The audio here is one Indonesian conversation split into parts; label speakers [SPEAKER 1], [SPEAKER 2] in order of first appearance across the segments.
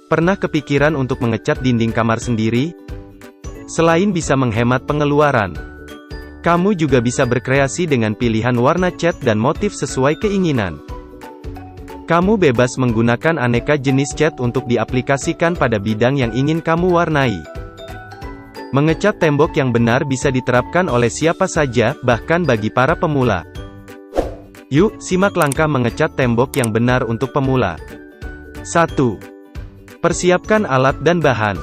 [SPEAKER 1] Pernah kepikiran untuk mengecat dinding kamar sendiri? Selain bisa menghemat pengeluaran, kamu juga bisa berkreasi dengan pilihan warna cat dan motif sesuai keinginan. Kamu bebas menggunakan aneka jenis cat untuk diaplikasikan pada bidang yang ingin kamu warnai. Mengecat tembok yang benar bisa diterapkan oleh siapa saja, bahkan bagi para pemula. Yuk, simak langkah mengecat tembok yang benar untuk pemula. 1. Persiapkan alat dan bahan.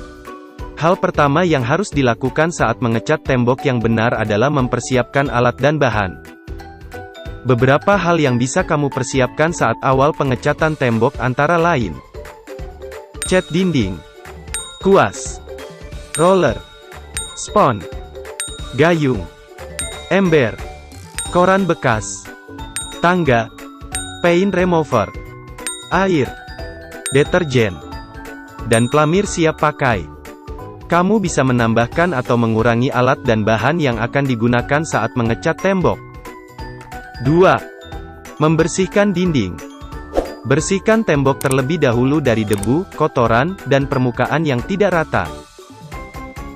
[SPEAKER 1] Hal pertama yang harus dilakukan saat mengecat tembok yang benar adalah mempersiapkan alat dan bahan. Beberapa hal yang bisa kamu persiapkan saat awal pengecatan tembok antara lain: cat dinding, kuas, roller, spons, gayung, ember, koran bekas, tangga, paint remover, air, deterjen, dan pelamir siap pakai. Kamu bisa menambahkan atau mengurangi alat dan bahan yang akan digunakan saat mengecat tembok. 2. Membersihkan dinding. Bersihkan tembok terlebih dahulu dari debu, kotoran, dan permukaan yang tidak rata.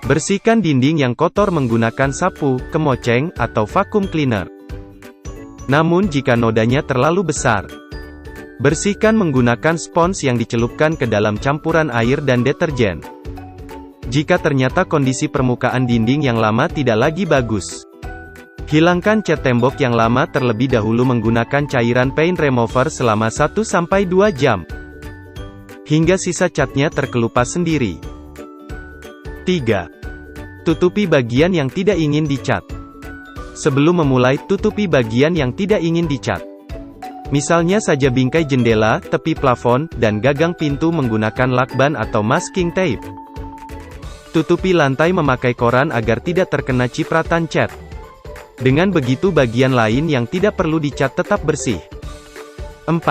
[SPEAKER 1] Bersihkan dinding yang kotor menggunakan sapu, kemoceng, atau vacuum cleaner. Namun jika nodanya terlalu besar, bersihkan menggunakan spons yang dicelupkan ke dalam campuran air dan deterjen. Jika ternyata kondisi permukaan dinding yang lama tidak lagi bagus, hilangkan cat tembok yang lama terlebih dahulu menggunakan cairan paint remover selama 1-2 jam, hingga sisa catnya terkelupas sendiri. 3. Tutupi bagian yang tidak ingin dicat. Sebelum memulai, tutupi bagian yang tidak ingin dicat. Misalnya saja bingkai jendela, tepi plafon, dan gagang pintu menggunakan lakban atau masking tape. Tutupi lantai memakai koran agar tidak terkena cipratan cat. Dengan begitu bagian lain yang tidak perlu dicat tetap bersih. 4.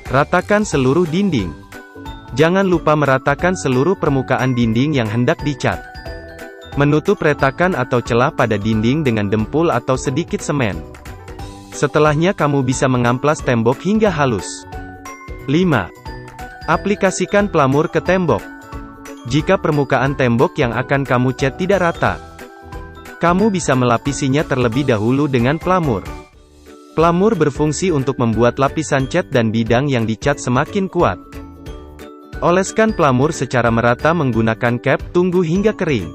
[SPEAKER 1] Ratakan seluruh dinding. Jangan lupa meratakan seluruh permukaan dinding yang hendak dicat. Menutup retakan atau celah pada dinding dengan dempul atau sedikit semen. Setelahnya kamu bisa mengamplas tembok hingga halus. 5. Aplikasikan pelamur ke tembok. Jika permukaan tembok yang akan kamu cat tidak rata, kamu bisa melapisinya terlebih dahulu dengan pelamur. Pelamur berfungsi untuk membuat lapisan cat dan bidang yang dicat semakin kuat. Oleskan pelamur secara merata menggunakan cap, tunggu hingga kering.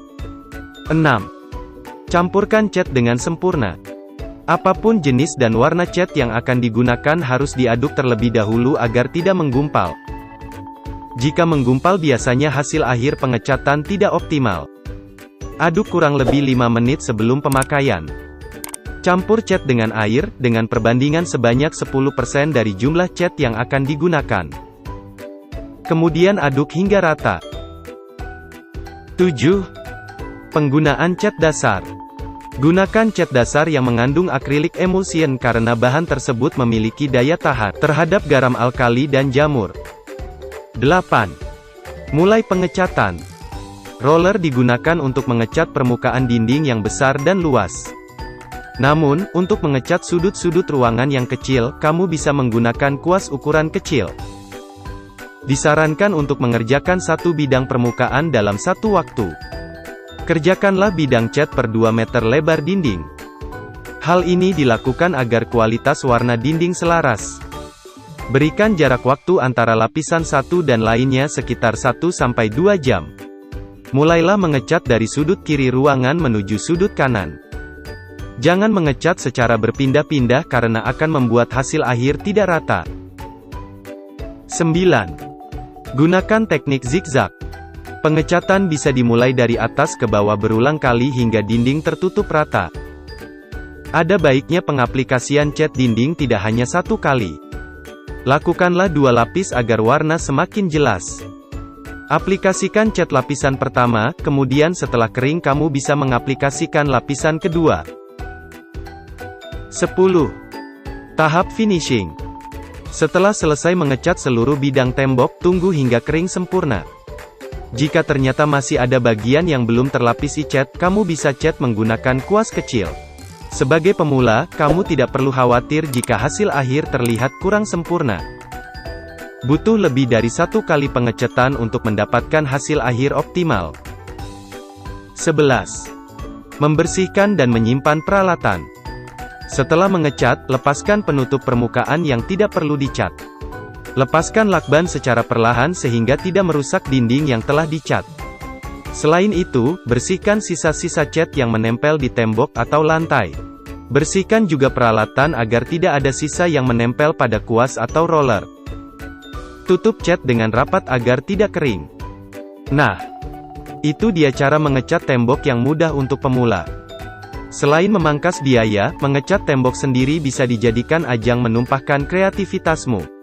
[SPEAKER 1] 6. Campurkan cat dengan sempurna. Apapun jenis dan warna cat yang akan digunakan harus diaduk terlebih dahulu agar tidak menggumpal. Jika menggumpal biasanya hasil akhir pengecatan tidak optimal. Aduk kurang lebih 5 menit sebelum pemakaian. Campur cat dengan air, dengan perbandingan sebanyak 10% dari jumlah cat yang akan digunakan. Kemudian aduk hingga rata. 7. Penggunaan cat dasar. Gunakan cat dasar yang mengandung acrylic emulsion karena bahan tersebut memiliki daya tahan terhadap garam alkali dan jamur. 8. Mulai pengecatan. Roller digunakan untuk mengecat permukaan dinding yang besar dan luas. Namun, untuk mengecat sudut-sudut ruangan yang kecil, kamu bisa menggunakan kuas ukuran kecil. Disarankan untuk mengerjakan satu bidang permukaan dalam satu waktu. Kerjakanlah bidang cat per 2 meter lebar dinding. Hal ini dilakukan agar kualitas warna dinding selaras. Berikan jarak waktu antara lapisan satu dan lainnya sekitar 1-2 jam. Mulailah mengecat dari sudut kiri ruangan menuju sudut kanan. Jangan mengecat secara berpindah-pindah karena akan membuat hasil akhir tidak rata. 9. Gunakan teknik zigzag. Pengecatan bisa dimulai dari atas ke bawah berulang kali hingga dinding tertutup rata. Ada baiknya pengaplikasian cat dinding tidak hanya satu kali. Lakukanlah 2 lapis agar warna semakin jelas. Aplikasikan cat lapisan pertama, kemudian setelah kering kamu bisa mengaplikasikan lapisan kedua. 10. Tahap finishing. Setelah selesai mengecat seluruh bidang tembok, tunggu hingga kering sempurna. Jika ternyata masih ada bagian yang belum terlapisi cat, kamu bisa cat menggunakan kuas kecil. Sebagai pemula, kamu tidak perlu khawatir jika hasil akhir terlihat kurang sempurna. Butuh lebih dari 1 kali pengecatan untuk mendapatkan hasil akhir optimal. 11. Membersihkan dan menyimpan peralatan. Setelah mengecat, lepaskan penutup permukaan yang tidak perlu dicat. Lepaskan lakban secara perlahan sehingga tidak merusak dinding yang telah dicat. Selain itu, bersihkan sisa-sisa cat yang menempel di tembok atau lantai. Bersihkan juga peralatan agar tidak ada sisa yang menempel pada kuas atau roller. Tutup cat dengan rapat agar tidak kering. Nah, itu dia cara mengecat tembok yang mudah untuk pemula. Selain memangkas biaya, mengecat tembok sendiri bisa dijadikan ajang menumpahkan kreativitasmu.